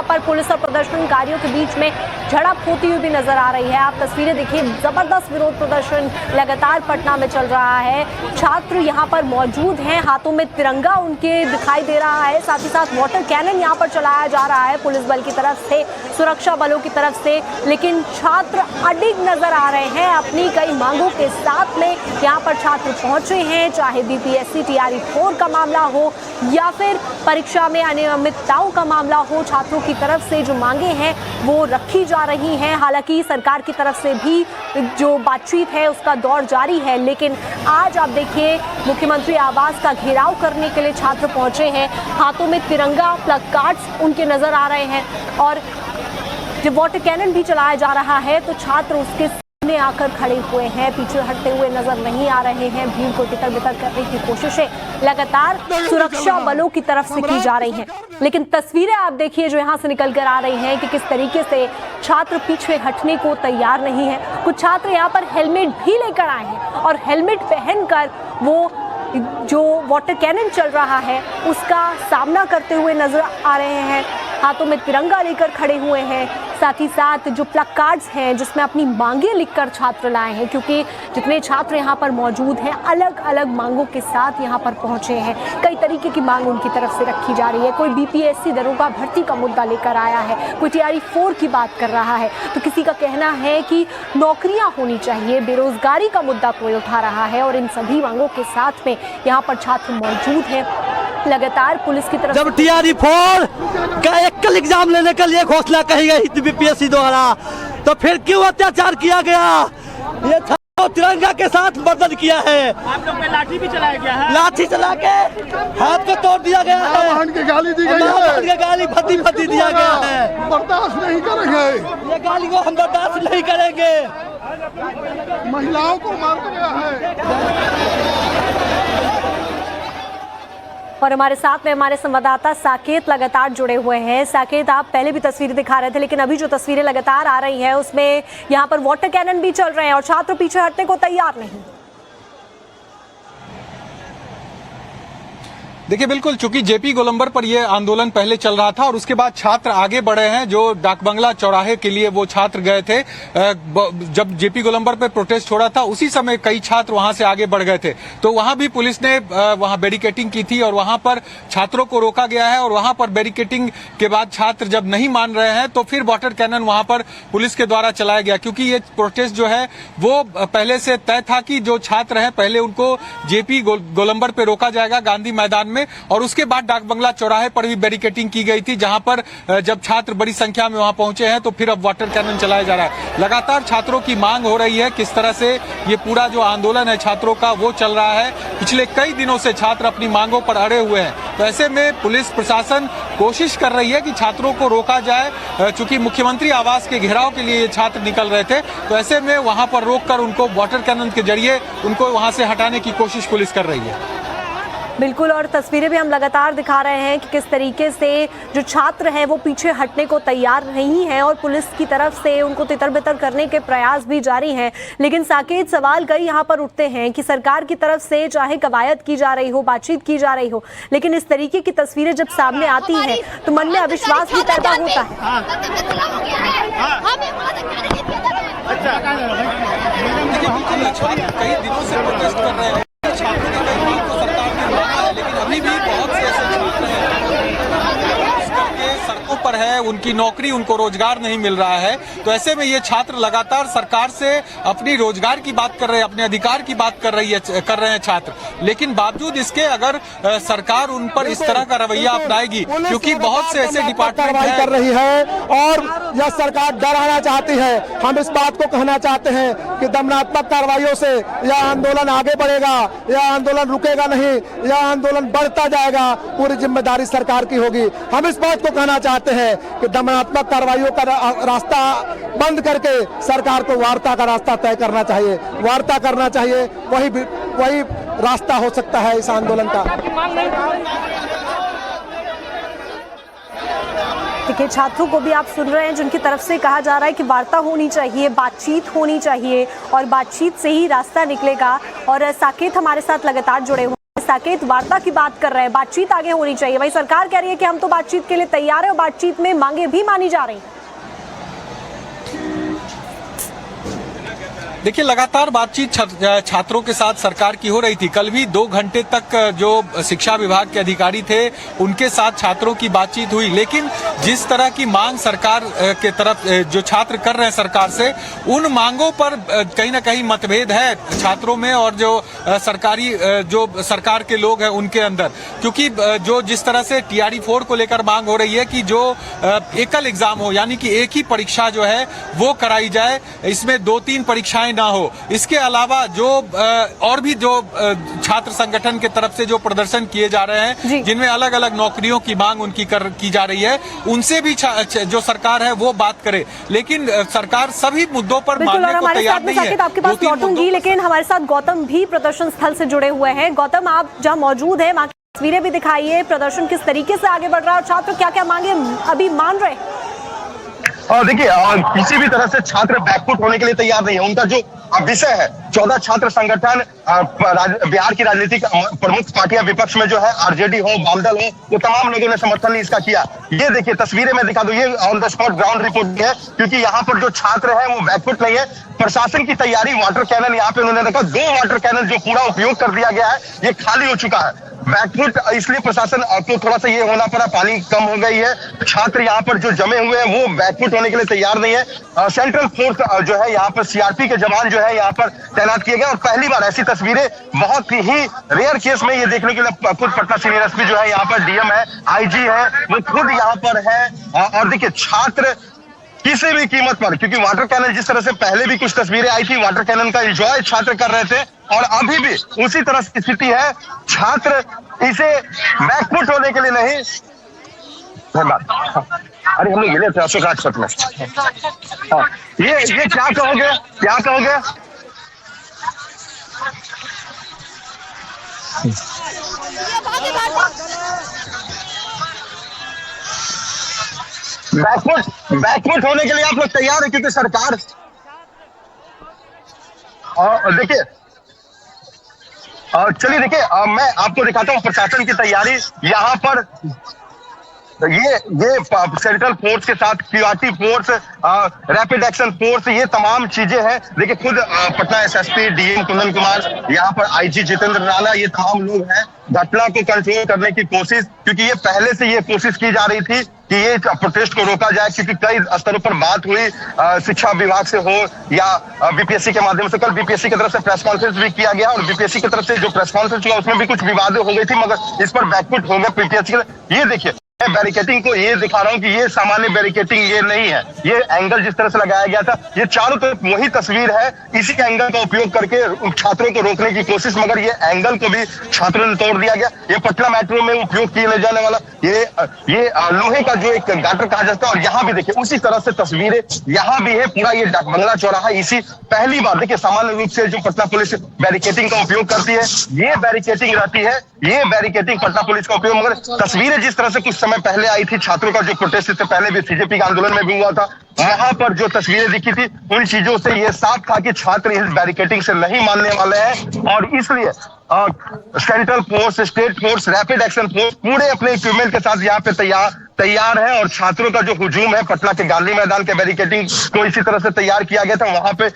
यहाँ पर पुलिस और प्रदर्शनकारियों के बीच में झड़प होती हुई भी नजर आ रही है। आप तस्वीरें देखिए, जबरदस्त विरोध प्रदर्शन लगातार पटना में चल रहा है। छात्र यहाँ पर मौजूद हैं, हाथों में तिरंगा उनके दिखाई दे रहा है, साथ ही साथ वाटर कैनन यहाँ पर चलाया जा रहा है पुलिस बल की तरफ से, सुरक्षा बलों की तरफ से। लेकिन छात्र अडिग नजर आ रहे हैं अपनी कई मांगों के साथ में। यहाँ पर छात्र पहुंचे हैं, चाहे बीपीएससी टीआरई 4 का मामला हो या फिर परीक्षा में अनियमितताओं का मामला हो, छात्रों की तरफ से जो मांगे हैं वो रखी जा रही हैं। हालांकि सरकार की तरफ से भी जो बातचीत है उसका दौर जारी है, लेकिन आज आप देखिए मुख्यमंत्री आवास का घेराव करने के लिए छात्र पहुंचे हैं। हाथों में तिरंगा प्लकार्ड्स उनके नजर आ रहे हैं और जब वाटर कैनन भी चलाया जा रहा है तो छात्र उसके सामने आकर खड़े हुए हैं, पीछे हटते हुए नजर नहीं आ रहे हैं। भीड़ को तितर बितर करने की कोशिशें लगातार सुरक्षा बलों की तरफ से की जा रही हैं। लेकिन तस्वीरें आप देखिए जो यहाँ से निकल कर आ रही हैं कि किस तरीके से छात्र पीछे हटने को तैयार नहीं है। कुछ छात्र यहाँ पर हेलमेट भी लेकर आए हैं और हेलमेट पहनकर वो जो वाटर कैनन चल रहा है उसका सामना करते हुए नजर आ रहे हैं। हाथों में तिरंगा लेकर खड़े हुए हैं, साथ ही साथ जो प्लकार्ड्स हैं जिसमें अपनी मांगे लिखकर छात्र लाए हैं, क्योंकि जितने छात्र यहाँ पर मौजूद हैं अलग अलग मांगों के साथ यहाँ पर पहुँचे हैं। कई तरीके की मांग उनकी तरफ से रखी जा रही है। कोई बीपीएससी दरोगा भर्ती का मुद्दा लेकर आया है, कोई टीआरई 4 की बात कर रहा है, तो किसी का कहना है कि नौकरियाँ होनी चाहिए, बेरोजगारी का मुद्दा कोई उठा रहा है। और इन सभी मांगों के साथ में यहाँ पर छात्र मौजूद हैं। लगातार पुलिस की तरफ जब टीआरई 4 का एकल एग्जाम लेने के लिए घोषणा कही गई थी बीपीएससी द्वारा, तो फिर क्यों अत्याचार किया गया? ये तिरंगा के साथ मर्डर किया है। आप लोग पे लाठी भी चलाया गया है, लाठी चला के हाथ को तोड़ दिया गया है, बहन की गाली दी गई है, गाली भद्दी दिया गया है। बर्दाश्त नहीं करेंगे, ये गाली को हम बर्दाश्त नहीं करेंगे। महिलाओं को मार दिया है। और हमारे साथ में हमारे संवाददाता साकेत लगातार जुड़े हुए हैं। साकेत, आप पहले भी तस्वीरें दिखा रहे थे, लेकिन अभी जो तस्वीरें लगातार आ रही हैं उसमें यहाँ पर वाटर कैनन भी चल रहे हैं और छात्र पीछे हटने को तैयार नहीं। देखिए, बिल्कुल, चूंकि जेपी गोलंबर पर यह आंदोलन पहले चल रहा था और उसके बाद छात्र आगे बढ़े हैं। जो डाकबंगला चौराहे के लिए वो छात्र गए थे, जब जेपी गोलंबर पे प्रोटेस्ट छोड़ा था उसी समय कई छात्र वहां से आगे बढ़ गए थे, तो वहां भी पुलिस ने वहां बैरिकेटिंग की थी और वहां पर छात्रों को रोका गया है। और वहां पर बैरिकेटिंग के बाद छात्र जब नहीं मान रहे हैं तो फिर वाटर कैनन वहां पर पुलिस के द्वारा चलाया गया, क्योंकि ये प्रोटेस्ट जो है वो पहले से तय था कि जो छात्र हैं पहले उनको जेपी गोलंबर पे रोका जाएगा गांधी मैदान में, और उसके बाद डाकबंगला चौराहे पर भी बैरिकेटिंग की गई थी, जहां पर जब छात्र बड़ी संख्या में वहां पहुंचे हैं तो फिर अब वाटर कैनन चलाया जा रहा है। लगातार छात्रों की मांग हो रही है, किस तरह से ये पूरा जो आंदोलन है छात्रों का वो चल रहा है। पिछले कई दिनों से छात्र अपनी मांगों पर अड़े हुए हैं, तो ऐसे में पुलिस प्रशासन कोशिश कर रही है कि छात्रों को रोका जाए। चूंकि मुख्यमंत्री आवास के घेराव के लिए ये छात्र निकल रहे थे, तो ऐसे में वहां पर रोककर उनको वाटर कैनन के जरिए उनको वहां से हटाने की कोशिश पुलिस कर रही है। बिल्कुल, और तस्वीरें भी हम लगातार दिखा रहे हैं कि किस तरीके से जो छात्र हैं वो पीछे हटने को तैयार नहीं हैं और पुलिस की तरफ से उनको तितर-बितर करने के प्रयास भी जारी हैं। लेकिन साकेत, सवाल कई यहाँ पर उठते हैं कि सरकार की तरफ से चाहे कवायद की जा रही हो, बातचीत की जा रही हो, लेकिन इस तरीके की तस्वीरें जब सामने आती हैं तो मन में अविश्वास भी पैदा होता है। कई दिनों से प्रोटेस्ट कर रहे हैं, छात्रों की कई मांग को सरकार ने माना है, लेकिन अभी भी बहुत से ऐसे छात्र हैं इस करके सड़कों पर है, उनकी नौकरी, उनको रोजगार नहीं मिल रहा है। तो ऐसे में ये छात्र लगातार सरकार से अपनी रोजगार की बात कर रहे हैं, अपने अधिकार की बात कर रहे हैं छात्र। लेकिन बावजूद इसके अगर सरकार उन पर इस तरह का रवैया अपनाएगी, क्योंकि बहुत से ऐसे डिपार्टमेंट कर रही है और यह सरकार डराना चाहती है। हम इस बात को कहना चाहते हैं कि दमनात्मक कार्रवाइयों से यह आंदोलन आगे बढ़ेगा, यह आंदोलन रुकेगा नहीं, यह आंदोलन बढ़ता जाएगा। पूरी जिम्मेदारी सरकार की होगी। हम इस बात को कहना चाहते हैं कि दमनात्मक कार्रवाइयों का रास्ता बंद करके सरकार को वार्ता का रास्ता तय करना चाहिए, वार्ता करना चाहिए। वही रास्ता हो सकता है इस आंदोलन का। देखिए, छात्रों को भी आप सुन रहे हैं जिनकी तरफ से कहा जा रहा है कि वार्ता होनी चाहिए, बातचीत होनी चाहिए और बातचीत से ही रास्ता निकलेगा। और साकेत हमारे साथ लगातार जुड़े हुए हैं। साकेत वार्ता की बात कर रहे हैं, बातचीत आगे होनी चाहिए। वही सरकार कह रही है कि हम तो बातचीत के लिए तैयार है और बातचीत में मांगे भी मानी जा रही। देखिए, लगातार बातचीत छात्रों के साथ सरकार की हो रही थी। कल भी 2 घंटे तक जो शिक्षा विभाग के अधिकारी थे उनके साथ छात्रों की बातचीत हुई, लेकिन जिस तरह की मांग सरकार के तरफ जो छात्र कर रहे हैं सरकार से, उन मांगों पर कहीं ना कहीं मतभेद है छात्रों में और जो सरकारी जो सरकार के लोग हैं उनके अंदर। क्योंकि जो जिस तरह से TRE 4 को लेकर मांग हो रही है कि जो एकल एग्जाम हो, यानी कि एक ही परीक्षा जो है वो कराई जाए, इसमें 2-3 परीक्षाएं ना हो। इसके अलावा जो और भी जो छात्र संगठन के तरफ से जो प्रदर्शन किए जा रहे हैं, जिनमें अलग अलग नौकरियों की मांग उनकी की जा रही है, उनसे भी जो सरकार है वो बात करे। लेकिन सरकार सभी मुद्दों पर मानने को तैयार नहीं है। आपके पास लौटूंगी, लेकिन हमारे साथ गौतम भी प्रदर्शन स्थल से जुड़े हुए हैं। गौतम, आप जहाँ मौजूद है वहाँ की तस्वीरें भी दिखाइए, प्रदर्शन किस तरीके से आगे बढ़ रहा है और छात्र क्या क्या मांगे अभी मान रहे हैं? देखिए, किसी भी तरह से छात्र बैकफुट होने के लिए तैयार नहीं है। उनका जो विषय है, 14 छात्र संगठन, बिहार की राजनीतिक प्रमुख पार्टियां विपक्ष में जो है, आरजेडी हो, वामदल हो, वो तमाम लोगों ने समर्थन इसका किया। ये देखिए तस्वीरें मैं दिखा दूं, ये on the spot ground report है, क्योंकि यहाँ पर जो छात्र है वो बैकफुट नहीं है। प्रशासन की तैयारी, वाटर कैनन यहाँ पे उन्होंने देखा, 2 वाटर कैनन जो पूरा उपयोग कर दिया गया है ये खाली हो चुका है। बैकफुट इसलिए प्रशासन को थोड़ा सा ये होना पड़ा, पानी कम हो गई है, छात्र यहाँ पर जो जमे हुए हैं वो बैकफुट होने के लिए तैयार नहीं है। सेंट्रल फोर्स जो है यहाँ पर CRP के जवान जो है यहाँ पर तैनात किए गए और पहली बार ऐसी तस्वीरें बहुत ही रेयर केस में ये देखने के लिए खुद पटना सीनियर SP जो है यहाँ पर DM है, IG है, वो खुद यहाँ पर है। और देखिए छात्र किसी भी कीमत पर, क्योंकि वाटर कैनन जिस तरह से पहले भी कुछ तस्वीरें आई थी, वाटर कैनन का एंजॉय छात्र कर रहे थे और अभी भी उसी तरह की स्थिति है। छात्र इसे बैकफुट होने के लिए नहीं, अरे हम लोग मिले थे अशोक राजपथ में। ये क्या कहोगे, क्या कहोगे? बैकफुट होने के लिए आप लोग तैयार है, क्योंकि सरकार देखिए, चलिए देखिए, मैं आपको दिखाता हूँ प्रशासन की तैयारी। यहाँ पर ये सेंट्रल फोर्स के साथ QRT force, rapid action force, ये तमाम चीजें हैं। देखिए खुद पटना SSP DM कुंदन कुमार, यहाँ पर IG जितेंद्र राणा, ये तमाम लोग हैं घटना को कंट्रोल करने की कोशिश, क्योंकि ये पहले से ये कोशिश की जा रही थी कि ये प्रोटेस्ट को रोका जाए, क्योंकि कई स्तरों पर बात हुई, शिक्षा विभाग से हो या BPSC के माध्यम से। कल BPSC की तरफ से प्रेस कॉन्फ्रेंस भी किया गया और BPSC की तरफ से जो प्रेस कॉन्फ्रेंस हुआ उसमें भी कुछ विवाद हो गई थी, मगर इस पर बैकफुट हो गया BPSC के। ये देखिए मैं बैरिकेटिंग को ये दिखा रहा हूँ कि ये सामान्य बैरिकेटिंग ये नहीं है, ये एंगल जिस तरह से लगाया गया था, ये चारों तरफ वही तस्वीर है। इसी एंगल का उपयोग करके छात्रों को रोकने की कोशिश, मगर ये एंगल को भी छात्रों ने तोड़ दिया गया। ये पटना मेट्रो में उपयोग किए जाने वाला ये लोहे का जो एक गाटर कहा जाता है, और यहाँ भी देखिए उसी तरह से तस्वीरें यहाँ भी है। पूरा ये डाक बंगला चौराहा, इसी पहली बार देखिए सामान्य रूप से जो पटना पुलिस बैरिकेटिंग का उपयोग करती है, ये बैरिकेटिंग रहती है, ये बैरिकेटिंग पटना पुलिस का उपयोग। मगर तस्वीरें जिस तरह से कुछ समय पहले आई थी, छात्रों का जो प्रोटेस्ट इससे पहले भी CJP के आंदोलन में भी हुआ था, वहां पर जो तस्वीरें दिखी थी, उन चीजों से ये साफ था कि छात्र इस बैरिकेटिंग से नहीं मानने वाले हैं। और इसलिए central force, state force, rapid action force पूरे अपने इक्विपमेंट के साथ यहाँ पे तैयार है। और छात्रों का जो हुजूम है, पटना के गांधी मैदान के बैरिकेटिंग को इसी तरह से तैयार किया गया था। वहां पे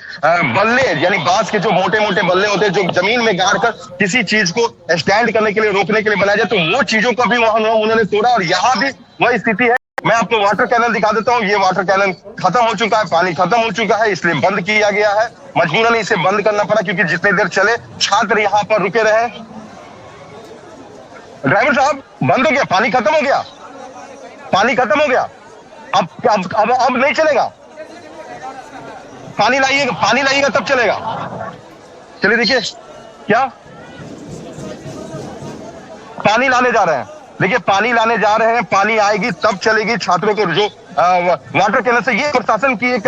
बल्ले, यानी बांस के जो मोटे मोटे बल्ले होते हैं, जो जमीन में गाड़ कर किसी चीज को स्टैंड करने के लिए, रोकने के लिए बनाया जाए, तो वो चीजों को भी वहां उन्होंने तोड़ा। और यहाँ भी वही स्थिति है। मैं आपको वाटर कैनन दिखा देता हूँ। ये वाटर कैनन खत्म हो चुका है, पानी खत्म हो चुका है, इसलिए बंद किया गया है। मजबूरन इसे बंद करना पड़ा, क्योंकि जितनी देर चले छात्र यहाँ पर रुके रहे। ड्राइवर साहब, बंद हो गया, पानी खत्म हो गया, पानी खत्म हो गया, अब नहीं चलेगा। पानी लाइएगा तब चलेगा। चलिए देखिए, क्या पानी लाने जा रहे हैं, देखिए पानी लाने जा रहे हैं, पानी आएगी तब चलेगी। छात्रों को जो वाटर कैनन से, ये प्रशासन की एक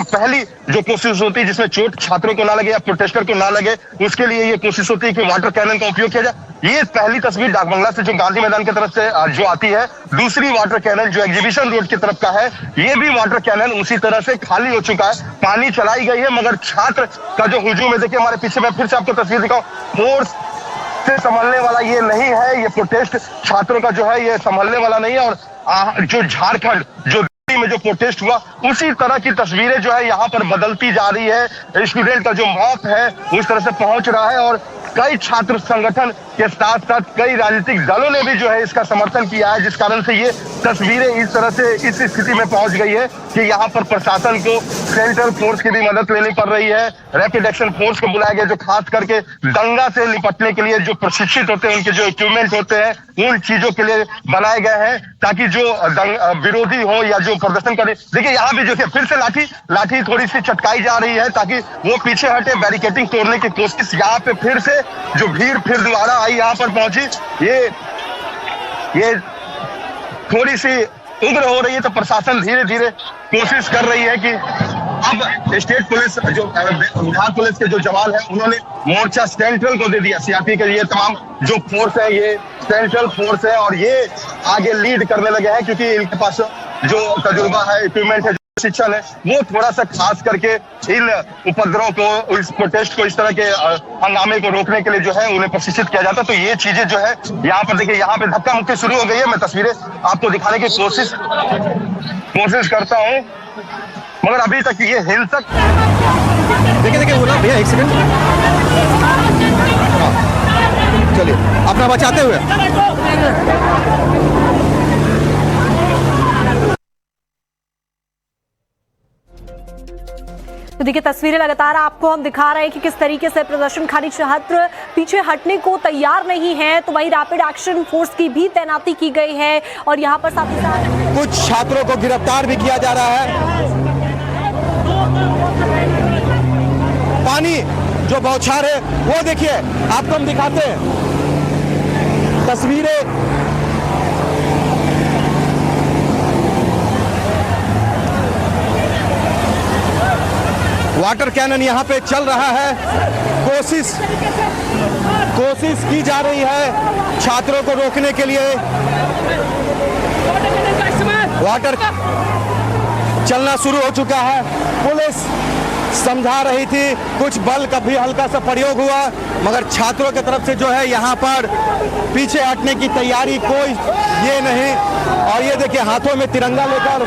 पहली जो कोशिश होती है जिसमें चोट छात्रों को ना लगे या प्रोटेस्टर को ना लगे, उसके लिए ये कोशिश होती है कि वाटर कैनन का उपयोग किया जाए। ये पहली तस्वीर डाक बंगला से जो गांधी मैदान की तरफ से जो आती है। दूसरी वाटर कैनन जो एग्जीबिशन रोड की तरफ का है, ये भी वाटर कैनन उसी तरह से खाली हो चुका है, पानी चलाई गई है, मगर छात्र का जो हुजूम है, देखिए हमारे पीछे, मैं फिर से आपको तस्वीर दिखाऊं, फोर्स से संभलने वाला ये नहीं है। ये प्रोटेस्ट छात्रों का जो है ये संभलने वाला नहीं है। और जो झारखंड जो में जो प्रोटेस्ट हुआ उसी तरह की तस्वीरें जो है यहाँ पर बदलती जा रही है। स्टूडेंट का जो मौत है उस तरह से पहुंच रहा है और कई छात्र संगठन के साथ साथ कई राजनीतिक दलों ने भी जो है इसका समर्थन किया है, जिस कारण से ये तस्वीरें इस तरह से इस स्थिति में पहुंच गई है कि यहाँ पर प्रशासन को सेंट्रल फोर्स की भी मदद लेनी पड़ रही है। रैपिड एक्शन फोर्स को बुलाया गया जो खास करके दंगा से निपटने के लिए जो प्रशिक्षित होते हैं, उनके जो इक्विपमेंट होते हैं उन चीजों के लिए बनाए गए हैं ताकि जो विरोधी हो या जो प्रदर्शन करे। देखिए यहाँ भी जो है फिर से लाठी थोड़ी सी चटकाई जा रही है ताकि वो पीछे हटे। बैरिकेडिंग तोड़ने की कोशिश यहाँ पे फिर से जो भीड़ फिर दोबारा आई यहाँ पर पहुंची। ये थोड़ी सी उग्र हो रही है तो प्रशासन धीरे धीरे कोशिश कर रही है कि अब स्टेट पुलिस जो बिहार पुलिस के जो जवान है उन्होंने मोर्चा सेंट्रल को दे दिया। सीआरपी के ये तमाम जो फोर्स है ये सेंट्रल फोर्स है और ये आगे लीड करने लगे हैं क्योंकि इनके पास जो तजुर्बा है, इक्विपमेंट है, शिक्षण है, वो थोड़ा सा खास करके इन उपद्रव को, इस प्रोटेस्ट को, इस तरह के हंगामे को रोकने के लिए जो है उन्हें प्रशिक्षित किया जाता है। तो ये चीजें जो है यहाँ पर देखिए यहाँ पे धक्का मुक्की शुरू हो गई है। मैं तस्वीरें आपको दिखाने की कोशिश करता हूँ मगर अभी तक ये हिंसक देखिए बोला भैया एक सेकंड, चलिए अपना बचाते हुए। तो देखिए तस्वीरें लगातार आपको हम दिखा रहे हैं कि किस तरीके से प्रदर्शनकारी छात्र पीछे हटने को तैयार नहीं है। तो वहीं रैपिड एक्शन फोर्स की भी तैनाती की गई है और यहाँ पर साथ ही साथ कुछ छात्रों को गिरफ्तार भी किया जा रहा है। पानी जो बौछार है वो देखिए आपको हम दिखाते हैं तस्वीरें। वाटर कैनन यहाँ पे चल रहा है। कोशिश की जा रही है छात्रों को रोकने के लिए। वाटर चलना शुरू हो चुका है। पुलिस समझा रही थी, कुछ बल का भी हल्का सा प्रयोग हुआ मगर छात्रों की तरफ से जो है यहाँ पर पीछे हटने की तैयारी कोई ये नहीं। और ये देखिए हाथों में तिरंगा लेकर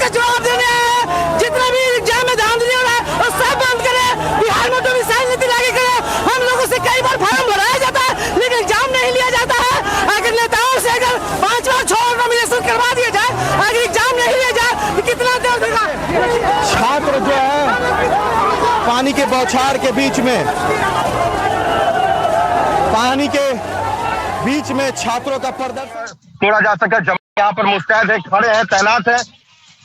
जवाब देने हैं। जितना भी एग्जाम में धांधली हो रहा है वो सब बंद करें। बिहार में डोमिसाइल नीति लागू करें। हम लोगों से कई बार फॉर्म भराया जाता है लेकिन एग्जाम नहीं लिया जाता है। अगर नेताओं से अगर 5 बार 6 नॉमिनेशन करवा दिया जाए, अगर एग्जाम नहीं लिया जाए तो कितना देर देगा। छात्र जो है पानी के बौछार के बीच में छात्रों का प्रदर्शन तोड़ा जा सका। जवान यहाँ पर मुस्तैद है, खड़े हैं, तैनात है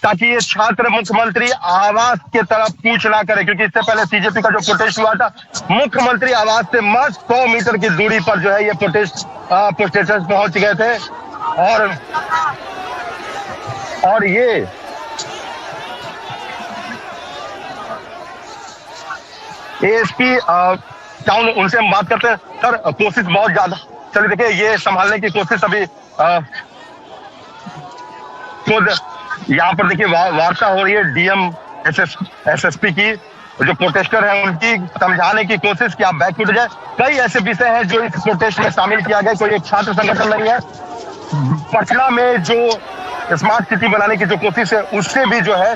ताकि ये छात्र मुख्यमंत्री आवास के तरफ कूच ना करे क्योंकि इससे पहले सीजेपी का जो प्रोटेस्ट हुआ था मुख्यमंत्री आवास से महज 100 मीटर की दूरी पर जो है ये प्रोटेस्टर्स पहुंच गए थे। और ये एएसपी टाउन, उनसे हम बात करते हैं। सर कोशिश बहुत ज्यादा चलिए देखिए ये संभालने की कोशिश अभी खुद यहाँ पर देखिए वार्ता हो रही है डीएम एसएसपी की, जो प्रोटेस्टर हैं उनकी समझाने की कोशिश कि आप बैकफुट जाए। कई ऐसे विषय हैं जो इस प्रोटेस्ट में शामिल किया गया। कोई एक छात्र संगठन नहीं है। पटना में जो स्मार्ट सिटी बनाने की जो कोशिश है उससे भी जो है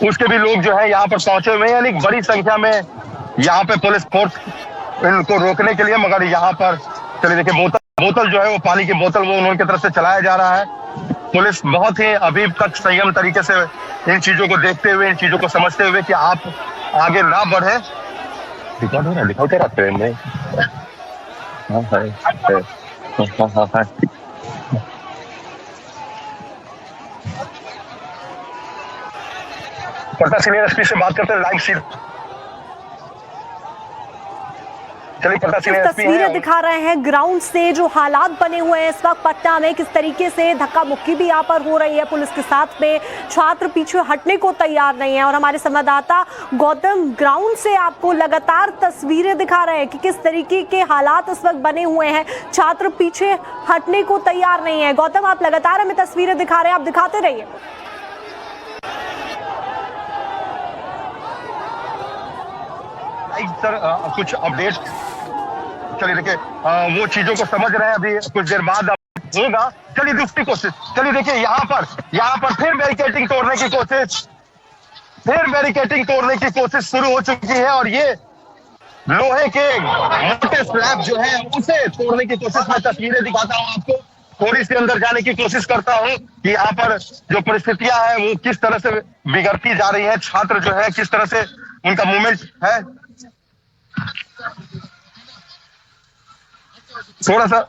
उसके भी लोग जो है यहाँ पर पहुंचे हुए हैं। यानी बड़ी संख्या में यहाँ पे पुलिस फोर्स इनको रोकने के लिए, मगर यहाँ पर चलिए देखिए बोतल जो है वो पानी की बोतल वो उन्होंने की तरफ से चलाया जा रहा है। पुलिस बहुत ही अभी तक संयम तरीके से इन चीजों को देखते हुए, इन चीजों को समझते हुए कि आप आगे ना बढ़े। रिकॉर्ड हो रहा है, दिखाते रहा ट्रेन में। पटना सीनियर एसपी से बात करते हैं लाइव सीट। चलिए प्रशासन तस्वीरें दिखा रहे हैं ग्राउंड से जो हालात बने हुए हैं इस वक्त पटना में, किस तरीके से धक्का मुक्की भी यहाँ पर हो रही है पुलिस के साथ में। छात्र पीछे हटने को तैयार नहीं है और हमारे संवाददाता गौतम ग्राउंड से आपको लगातार तस्वीरें दिखा रहे हैं कि किस तरीके के हालात इस वक्त बने हुए हैं। छात्र पीछे हटने को तैयार नहीं है। गौतम, आप लगातार हमें तस्वीरें दिखा रहे हैं, आप दिखाते रहिए। सर कुछ अपडेट, चलिए देखिए वो चीजों को समझ रहे हैं, अभी कुछ देर बाद होगा। चलिए दूसरी कोशिश, चलिए देखिए यहाँ पर फिर बैरिकेटिंग तोड़ने की कोशिश शुरू हो चुकी है और ये लोहे के मोटे स्लैब जो है उसे तोड़ने की कोशिश। मैं तस्वीरें दिखाता हूँ आपको, थोड़ी सी अंदर जाने की कोशिश करता हूँ कि यहाँ पर जो परिस्थितियां हैं वो किस तरह से बिगड़ती जा रही है। छात्र जो है किस तरह से उनका मूवमेंट है, थोड़ा सा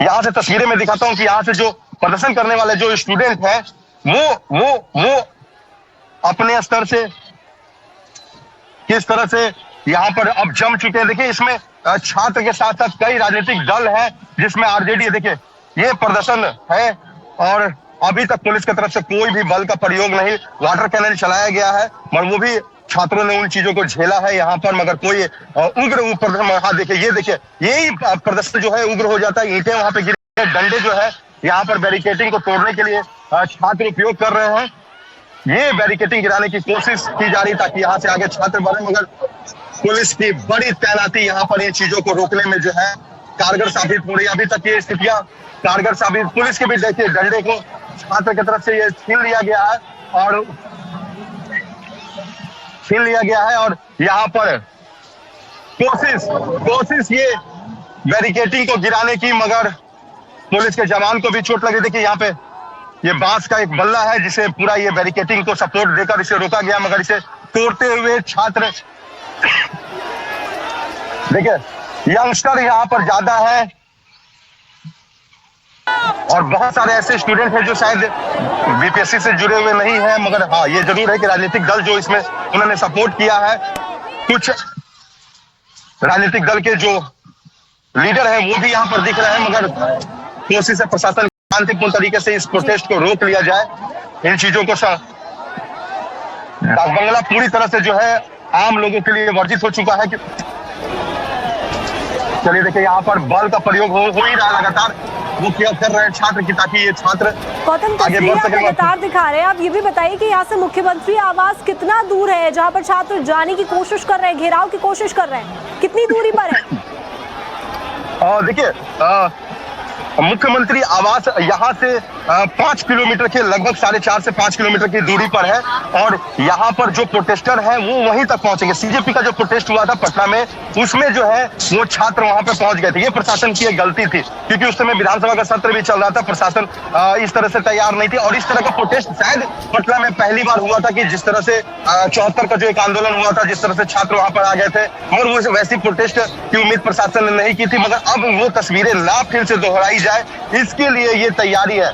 यहां से तस्वीरें में दिखाता हूं कि यहां से जो प्रदर्शन करने वाले जो स्टूडेंट हैं वो अपने स्तर से किस तरह से यहां पर अब जम चुके हैं। देखिए इसमें छात्र के साथ साथ कई राजनीतिक दल हैं जिसमें आरजेडी, देखिए ये प्रदर्शन है और अभी तक पुलिस की तरफ से कोई भी बल का प्रयोग नहीं, वाटर कैनन चलाया गया है मगर वो भी छात्रों ने उन चीजों को झेला है यहाँ पर, मगर कोई उग्र प्रदर्शन। हाँ देखिए, ये देखिए यही प्रदर्शन जो है उग्र हो जाता है। ईंटें वहां पे गिरे, डंडे जो है यहाँ पर बैरिकेटिंग को तोड़ने के लिए छात्र उपयोग कर रहे हैं। ये बैरिकेटिंग गिराने की कोशिश की जा रही ताकि यहाँ से आगे छात्र बढ़े, मगर पुलिस की बड़ी तैनाती यहाँ पर इन चीजों को रोकने में जो है कारगर साबित हो रही है। अभी तक ये स्थितियां कारगर साबित, पुलिस के भी देखिए डंडे को छात्र की तरफ से ये छीन लिया गया है और यहाँ पर कोशिश ये बैरिकेटिंग को गिराने की, मगर पुलिस के जवान को भी चोट लगी। देखिए यहाँ पे ये बांस का एक बल्ला है जिसे पूरा ये बैरिकेटिंग को सपोर्ट देकर इसे रोका गया, मगर इसे तोड़ते हुए छात्र, देखिए यंगस्टर यहाँ पर ज्यादा है और बहुत सारे ऐसे स्टूडेंट हैं जो शायद बीपीएससी से जुड़े हुए नहीं हैं, मगर हाँ ये जरूर है कि राजनीतिक दल जो इसमें उन्होंने सपोर्ट किया है। कुछ राजनीतिक दल के जो लीडर हैं वो भी यहाँ पर दिख रहे हैं, मगर कोशिश है प्रशासन शांतिपूर्ण तरीके से इस प्रोटेस्ट को रोक लिया जाए। इन चीजों को डाकबंगला पूरी तरह से जो है आम लोगों के लिए वर्जित हो चुका है। चलिए देखिए यहाँ पर बल का प्रयोग हो ही रहा है लगातार, वो क्या कर रहे हैं छात्र की, ताकि ये छात्र गौतम तस्वीरें आप लगातार दिखा रहे हैं। आप ये भी बताइए कि यहाँ से मुख्यमंत्री आवास कितना दूर है जहाँ पर छात्र जाने की कोशिश कर रहे हैं, घेराव की कोशिश कर रहे हैं, कितनी दूरी पर है? देखिए मुख्यमंत्री आवास यहाँ से 5 किलोमीटर के लगभग 4.5 से 5 किलोमीटर की दूरी पर है और यहाँ पर जो प्रोटेस्टर हैं वो वहीं तक पहुंचेंगे। सीजेपी का जो प्रोटेस्ट हुआ था पटना में, उसमें जो है वो छात्र वहां पे पहुंच गए थे। ये प्रशासन की एक गलती थी क्योंकि उस समय विधानसभा का सत्र भी चल रहा था, प्रशासन इस तरह से तैयार नहीं थी और इस तरह का प्रोटेस्ट शायद पटना में पहली बार हुआ था कि जिस तरह से 74 का जो एक आंदोलन हुआ था, जिस तरह से छात्र वहां पर आ गए थे, मगर वो वैसी प्रोटेस्ट की उम्मीद प्रशासन ने नहीं की थी। मगर अब वो तस्वीरें ना फिर से दोहराई जाए, इसके लिए ये तैयारी है।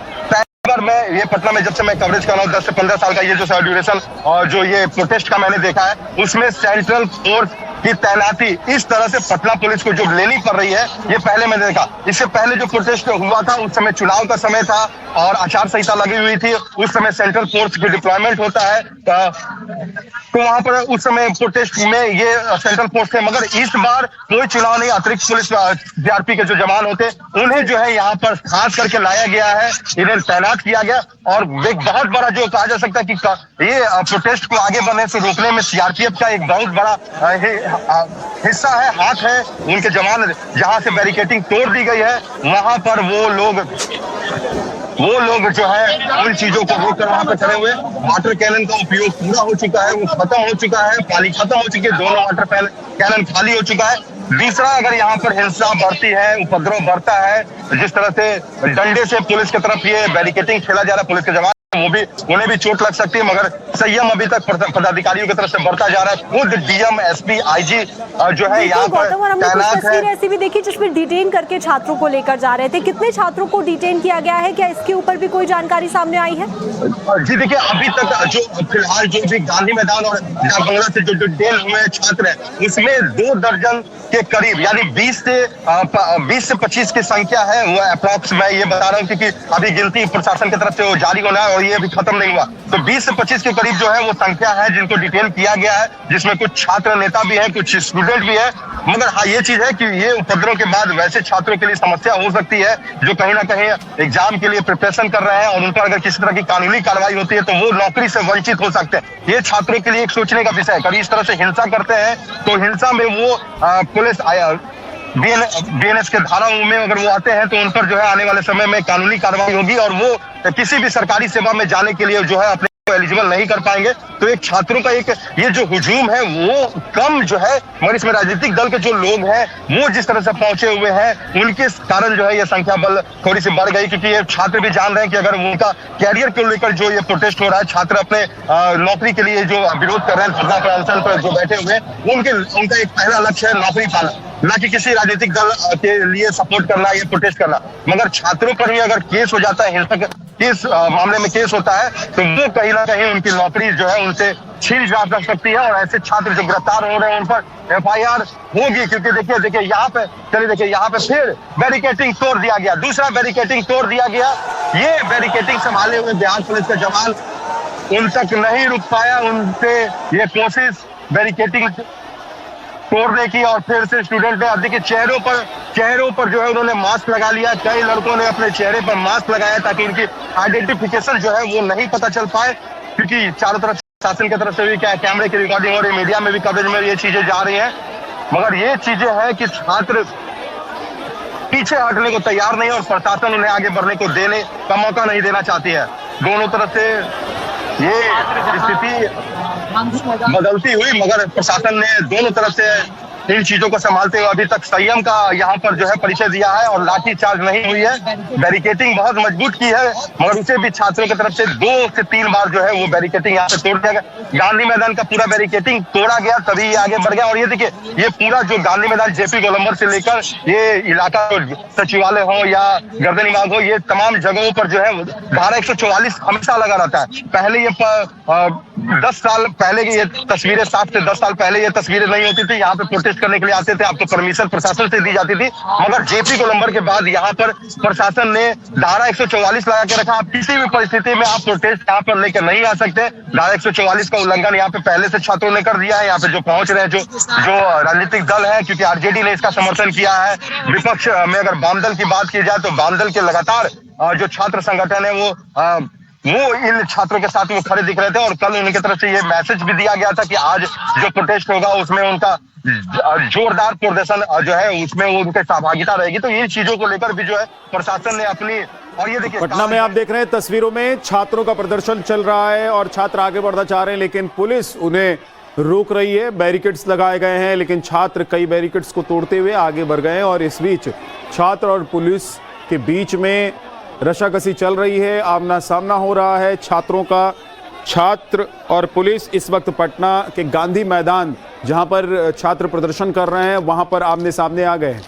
बार मैं ये पटना में जब से मैं कवरेज कर रहा हूँ 10 से 15 साल का ये जो ड्यूरेशन और जो ये प्रोटेस्ट का मैंने देखा है, उसमें सेंट्रल फोर्स की तैनाती इस तरह से पटना पुलिस को जो लेनी पड़ रही है, ये पहले मैंने देखा। इससे पहले जो प्रोटेस्ट हुआ था उस समय चुनाव का समय था और आचार संहिता लगी हुई थी, उस समय सेंट्रल फोर्स की डिप्लॉयमेंट होता है तो वहां पर उस समय प्रोटेस्ट में ये सेंट्रल फोर्स थे। मगर इस बार कोई चुनाव नहीं, अतिरिक्त पुलिस सीआरपी के जो जवान होते उन्हें जो है यहाँ पर खास करके लाया गया है, इन्हें तैनात किया गया और एक बहुत बड़ा जो कहा जा सकता है कि ये प्रोटेस्ट को आगे बढ़ने से रोकने में सीआरपीएफ का एक बहुत बड़ा हिस्सा है, हाथ है। उनके जवान जहां से बैरिकेटिंग तोड़ दी गई है वहां पर वो लोग जो है उन चीजों को रोककर वहां पर खड़े हुए। वाटर कैनन का उपयोग पूरा हो चुका है, वो खत्म हो चुका है, पानी खत्म हो चुकी है, दोनों वाटर कैनन खाली हो चुका है। दूसरा, अगर यहाँ पर हिंसा बढ़ती है, उपद्रव बढ़ता है, जिस तरह से डंडे से पुलिस की तरफ ये बैरिकेटिंग खेला जा रहा है, पुलिस के जवान उन्हें भी चोट लग सकती है, मगर संयम अभी तक पदाधिकारियों की तरफ से बढ़ता जा रहा है। खुद डीएम, एसपी, आईजी जो है यहाँ पर तैनात है। ऐसी भी देखी जिसमें डिटेन करके छात्रों को लेकर जा रहे थे। कितने छात्रों को डिटेन किया गया है, क्या इसके ऊपर भी कोई जानकारी सामने आई है? जी देखिए, अभी तक जो फिलहाल जो भी गांधी मैदान और डाक बंगला से जो डिटेन हुए छात्र हैं, उसमें 2 दर्जन के करीब, यानी 20 से 25 की संख्या है वो अप्रॉक्स मैं ये बता रहा हूँ, क्योंकि अभी गिनती प्रशासन की तरफ से वो जारी होना है और ये अभी खत्म नहीं हुआ। तो 20 से 25 के करीब जो है वो संख्या है जिनको डिटेन किया गया है, जिसमें कुछ छात्र नेता भी है, कुछ स्टूडेंट भी है। मगर हाँ, ये चीज है कि ये उपद्रव के बाद वैसे छात्रों के लिए समस्या हो सकती है जो कहीं ना कहीं एग्जाम के लिए प्रिपरेशन कर रहे हैं, और उन पर अगर किसी तरह की कानूनी कार्रवाई होती है तो वो नौकरी से वंचित हो सकते हैं। ये छात्रों के लिए एक सोचने का विषय है। कभी इस तरह से हिंसा करते हैं तो हिंसा में वो पुलिस बीएनएस के धाराओं में अगर वो आते हैं तो उन पर जो है आने वाले समय में कानूनी कार्रवाई होगी, और वो किसी भी सरकारी सेवा में जाने के लिए जो है अपने एलिजिबल नहीं कर पाएंगे। तो एक छात्रों का एक ये जो हुजूम है वो कम जो है, मगर इसमें राजनीतिक दल के जो लोग हैं वो जिस तरह से पहुंचे हुए हैं उनके कारण जो है ये संख्या बल थोड़ी सी बढ़ गई, क्योंकि ये छात्र भी जान रहे हैं कि अगर उनका कैरियर को लेकर जो ये प्रोटेस्ट हो रहा है, छात्र अपने नौकरी के लिए जो विरोध कर रहे हैं, धरना पर अनशन पर जो बैठे हुए हैं, उनका एक पहला लक्ष्य है नौकरी पाना, ना कि किसी राजनीतिक दल के लिए सपोर्ट करना या प्रोटेस्ट करना। मगर छात्रों पर ही अगर केस हो जाता है, हिंसक केस मामले में केस होता है, तो वो कहीं ना कहीं उनकी नौकरी जो है उनसे छीन जा सकती है, और ऐसे छात्र जो गिरफ्तार हो रहे हैं उन पर एफआईआर होगी। क्योंकि देखिए यहाँ पे यहाँ पे फिर बैरिकेटिंग तोड़ दिया गया, दूसरा बैरिकेटिंग तोड़ दिया गया। ये बैरिकेटिंग संभाले हुए बिहार पुलिस का जवान उन तक नहीं रुक पाया, उनसे ये कोशिश बैरिकेटिंग तोड़ने की, और फिर से स्टूडेंट ने अब देखिए चेहरों पर जो है उन्होंने मास्क लगा लिया। कई लड़कों ने अपने चेहरे पर मास्क लगाया ताकि इनकी आइडेंटिफिकेशन जो है वो नहीं पता चल पाए, क्योंकि चारों तरफ शासन की तरफ से भी क्या कैमरे की रिकॉर्डिंग हो रही है, मीडिया में भी कवरेज में ये चीजें जा रही हैं। मगर ये चीजें हैं कि छात्र पीछे हटने को तैयार नहीं है और प्रशासन उन्हें आगे बढ़ने को देने का मौका नहीं देना चाहती है। दोनों तरफ से ये स्थिति बदलती हुई, मगर प्रशासन ने दोनों तरफ से इन चीजों को संभालते हुए अभी तक संयम का यहाँ पर जो है परिचय दिया है, और लाठी चार्ज नहीं हुई है। बैरिकेटिंग बहुत मजबूत की है, मगर उसे भी छात्रों की तरफ से 2 से 3 बार जो है वो बैरिकेटिंग यहाँ पे तोड़ दिया गया। गांधी मैदान का पूरा बैरिकेटिंग तोड़ा गया, तभी ये आगे बढ़ गया। और ये देखिए, ये पूरा जो गांधी मैदान जेपी गोलंबर से लेकर ये इलाका सचिवालय हो या गर्दनी बाग हो, ये तमाम जगहों पर जो है धारा 144 हमेशा लगा रहता है। पहले ये 10 साल पहले की ये तस्वीरें, 7 से 10 साल पहले ये तस्वीरें नहीं होती थी। यहाँ पे प्रोटेस्ट करने के लिए आते थे, आपको परमिशन प्रशासन से दी जाती थी, मगर जेपी गोलंबर के बाद यहाँ पर प्रशासन ने धारा 144 लगा के रखा। आप किसी भी परिस्थिति में आप प्रोटेस्ट यहाँ पर लेकर नहीं आ सकते। धारा 144 का उल्लंघन यहाँ पे पहले से छात्रों ने कर दिया है। यहाँ पे जो पहुंच रहे हैं जो राजनीतिक दल है, क्योंकि आरजेडी ने इसका समर्थन किया है। विपक्ष में अगर वाम दल की बात की जाए तो वाम दल के लगातार जो छात्र संगठन है वो इन छात्रों के साथ वो खड़े दिख रहे थे, और कल उनकी तरफ से ये मैसेज भी दिया गया था कि आज जो प्रोटेस्ट होगा उसमें उनका जोरदार प्रदर्शन जो है उसमें वो उनकी सहभागिता रहेगी। तो ये चीजों को लेकर भी जो है प्रशासन ने अपनी, और ये देखिए पटना में आप देख रहे हैं तस्वीरों में छात्रों का प्रदर्शन चल रहा है और छात्र आगे बढ़ना चाह रहे हैं, लेकिन पुलिस उन्हें रोक रही है। बैरिकेड्स लगाए गए हैं, लेकिन छात्र कई बैरिकेड्स को तोड़ते हुए आगे बढ़ गए हैं, और इस बीच छात्र और पुलिस के बीच में रशाकसी चल रही है, आमना सामना हो रहा है छात्रों का। छात्र और पुलिस इस वक्त पटना के गांधी मैदान, जहां पर छात्र प्रदर्शन कर रहे हैं, वहां पर आमने सामने आ गए हैं।